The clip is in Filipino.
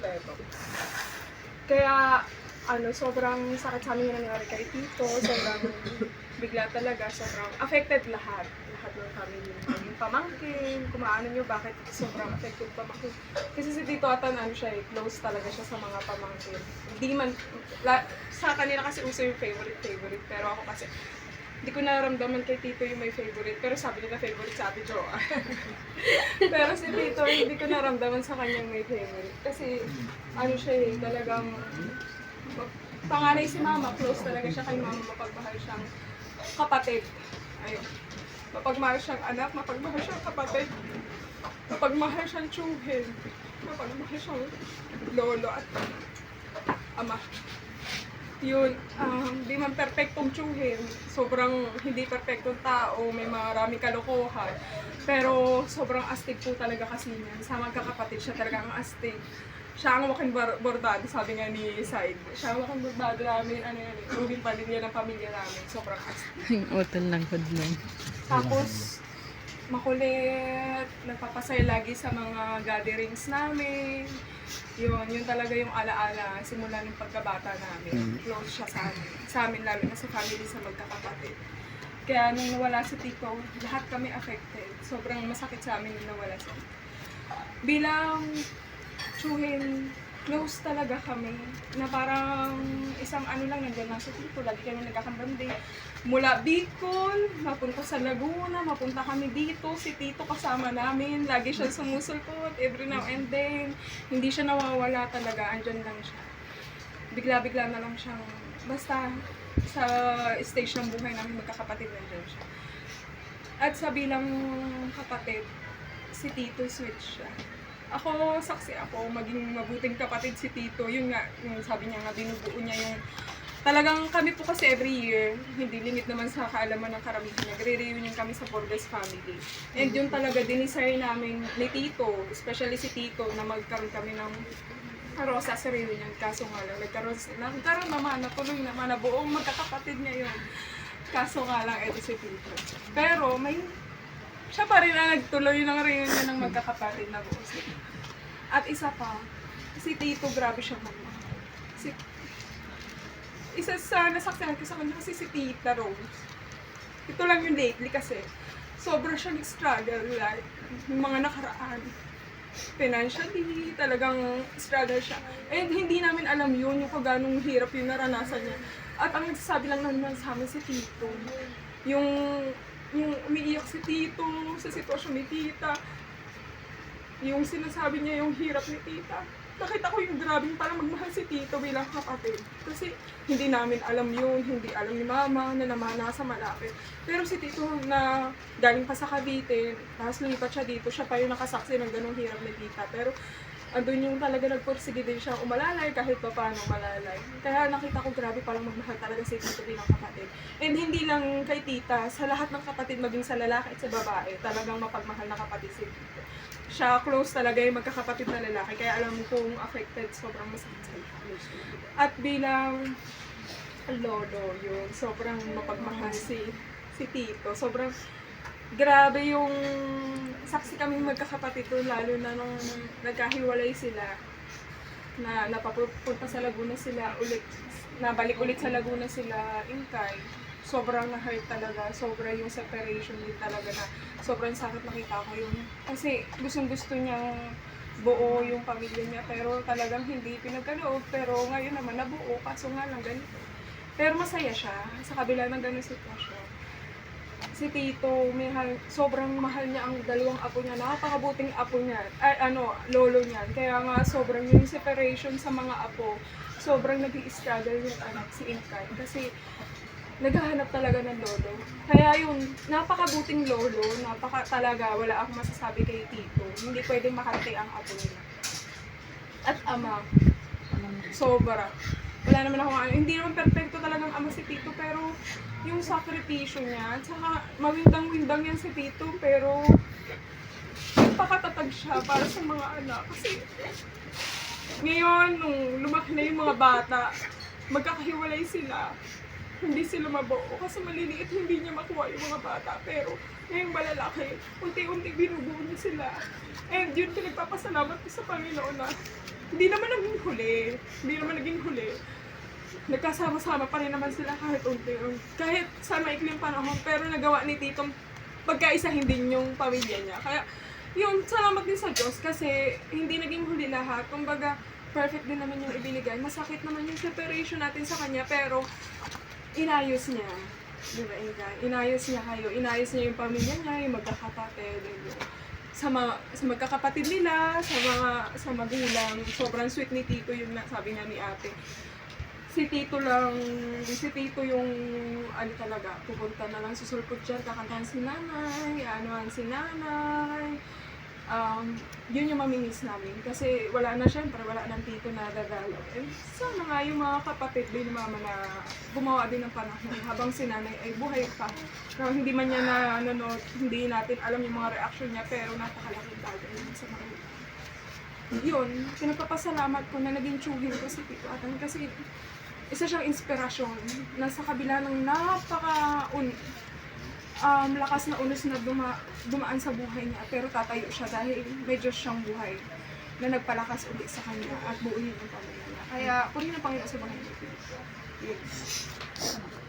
kumpleto. Kaya, sobrang sakit sa amin yung nangyari kay Tito, sobrang bigla talaga, sobrang affected lahat ng family. Yung pamangkin, kumaano nyo, bakit sobrang affected pamangkin. Kasi si Tito Atan, close talaga siya sa mga pamangkin. Hindi man, sa kanila kasi uso yung favorite, pero ako kasi, hindi ko naramdaman kay Tito yung may favorite, pero sabi nila favorite sa Ate Joa. Pero si Tito, hindi ko naramdaman sa kanyang may favorite. Kasi, talagang, panganay si Mama, close talaga siya kay Mama, mapagmahal siyang kapatid. Ayun. Mapagmahal siyang anak, mapagmahal siyang kapatid, mapagmahal siyang tsuhin, mapagmahal siyang lolo at ama. Yun, di man perfectong tsuhin, sobrang hindi perfectong tao, may maraming kalokohan, pero sobrang astig po talaga kasi niyan. Sa magkakapatid siya talaga ang astig. Siya ang waking bordado, sabi nga ni Said. Siya ang waking bordado namin, rubing pamilya ng pamilya namin, sobrang astig. Yung utol lang ko lang. Tapos, makulit, nagpapasaya lagi sa mga gatherings namin. Yun talaga yung alaala simula ng pagkabata namin. Close siya sa amin lalo na sa family sa magkakapatid. Kaya nung nawala si Tito, lahat kami affected. Sobrang masakit sa amin nung nawala siya. Bilang tsuhin, close talaga kami. Na parang isang lang, nandiyan lang si Tito. Lagi kami nagkakambandi. Mula Bicol, mapunta sa Laguna, mapunta kami dito. Si Tito kasama namin. Lagi siya sumusulpot every now and then. Hindi siya nawawala talaga. Andyan lang siya. Bigla-bigla na lang siyang, basta sa stage ng buhay namin magkakapatid, nandiyan siya. At sa bilang kapatid, si Tito switch siya. Ako, saksi ako, maging mabuting kapatid si Tito. Yun nga, yung sabi niya nga, binubuo niya yung talagang kami po kasi every year, hindi limit naman sa kaalaman ng karamihan, nagre-reunion kami sa Borges family. And yun talaga, dinisire namin ni Tito, especially si Tito, na magkaroon kami ng Rosa sa reunion. Kaso nga lang, nagkaroon naman, natuloy naman, na buong magkakapatid niya yun. Kaso nga lang, eto si Tito. Pero siya pa rin ang nagtuloy ng reunion ng magkakapatid na buo sila. At isa pa, si Tito, grabe siya magmahal. Isa sa nasaksihan ko sa kanya kasi si Tita Rose. Ito lang yung lately kasi sobrang siya nag-struggle like yung mga nakaraan. Financially, talagang struggle siya. And hindi namin alam yun, yung kung ganong hirap yung naranasan niya. At ang nagsasabi lang naman sa amin si Tito, yung umiiyak si Tito sa sitwasyon ni Tita, yung sinasabi niya yung hirap ni Tita. Nakita ko yung grabing parang magmahal si Tito bilang kapatid. Kasi hindi namin alam yun, hindi alam ni Mama na nasa malapit. Pero si Tito na galing pa sa Cavite, tapos lumipat siya dito, siya pa yung nakasaksi ng ganung hirap ni Tita. Pero andun yung talaga nagpursige din siya umalalay kahit pa paano malalay. Kaya nakita ko grabe palang magmahal talaga si Tito bilang kapatid. And hindi lang kay Tita, sa lahat ng kapatid, maging sa lalaki at sa babae, talagang mapagmahal na kapatid si Tito. Siya close talaga yung magkakapatid na lalaki, kaya alam mo kung affected, sobrang masakit sa lahat. At bilang lolo, yun, sobrang mapagmahal si Tito. Sobrang grabe yung saksi kaming magkakapatid doon, lalo na nung nagkahiwalay sila, na napapunta sa Laguna sila ulit, nabalik ulit sa Laguna sila, Inkay. Sobrang na-hurt talaga, sobrang yung separation din talaga na sobrang sakit nakita ko yun. Kasi gustong-gusto niyang buo yung pamilya niya, pero talagang hindi pinagkaloob. Pero ngayon naman nabuo, kaso nga lang ganito. Pero masaya siya sa kabila ng ganung sitwasyon. Si Tito, sobrang mahal niya ang dalawang apo niya, napakabuting apo niya, lolo niya. Kaya nga sobrang yung separation sa mga apo, sobrang nag-i-struggle yung anak, si Inkay. Kasi naghahanap talaga ng lolo. Kaya yun, napakabuting lolo, talaga, wala akong masasabi kay Tito. Hindi pwedeng makarte ang apo nila. At ama, sobra. Wala naman ako, hindi naman perfecto talagang ama si Tito, pero yung sakripisyo niya, at saka mawindang-windang yan si Tito, pero nagpakatatag siya para sa mga anak. Kasi ngayon, nung lumaki na yung mga bata, magkakahiwalay sila. Hindi sila mabuo kasi maliliit, hindi niya makuha yung mga bata. Pero ngayong malalaki, unti-unti binubuo niya sila. And yun, pinagpapasalamat ko sa Panginoon na Hindi naman naging huli. Hindi naman naging huli. Nagkasama-sama pa rin naman sila kahit unti-unti. Kahit sa maikling panahon, pero nagawa ni Titong pagkaisahin din yung pamilya niya. Kaya, yun, salamat din sa Diyos kasi hindi naging huli lahat. Kumbaga, perfect din naman yung ibinigay. Masakit naman yung separation natin sa kanya, pero inayos niya. Di ba, Inday? Inayos niya kayo. Inayos niya yung pamilya niya, yung magkakapatid, yung sa magkakapatid nila, sa magulang. Sobrang sweet ni Tito yung sabi nga ni ate. Si Tito yung ano talaga, pupunta na lang susulpot dyan, kakantahan si nanay, anuhan si nanay. Yun yung mamimiss namin kasi wala na, syempre wala nang tito na dadalo. And sana nga yung mga kapatid din ni mama na gumawa din ng panahon habang si nanay ay buhay pa. Pero hindi man niya nanonood, hindi natin alam yung mga reaction niya, pero napakalaking bagay yun sa mga yun, pinagpapasalamat ko na naging tsuhin ko si Tito Atan kasi isa siyang inspirasyon na sa kabila ng lakas na unos na dumaan sa buhay niya, pero tatayo siya dahil may Diyos siyang buhay na nagpalakas ulit sa kanya at buuin ang pamilya niya. Kaya purihin ang Panginoon sa buhay niya. Yun.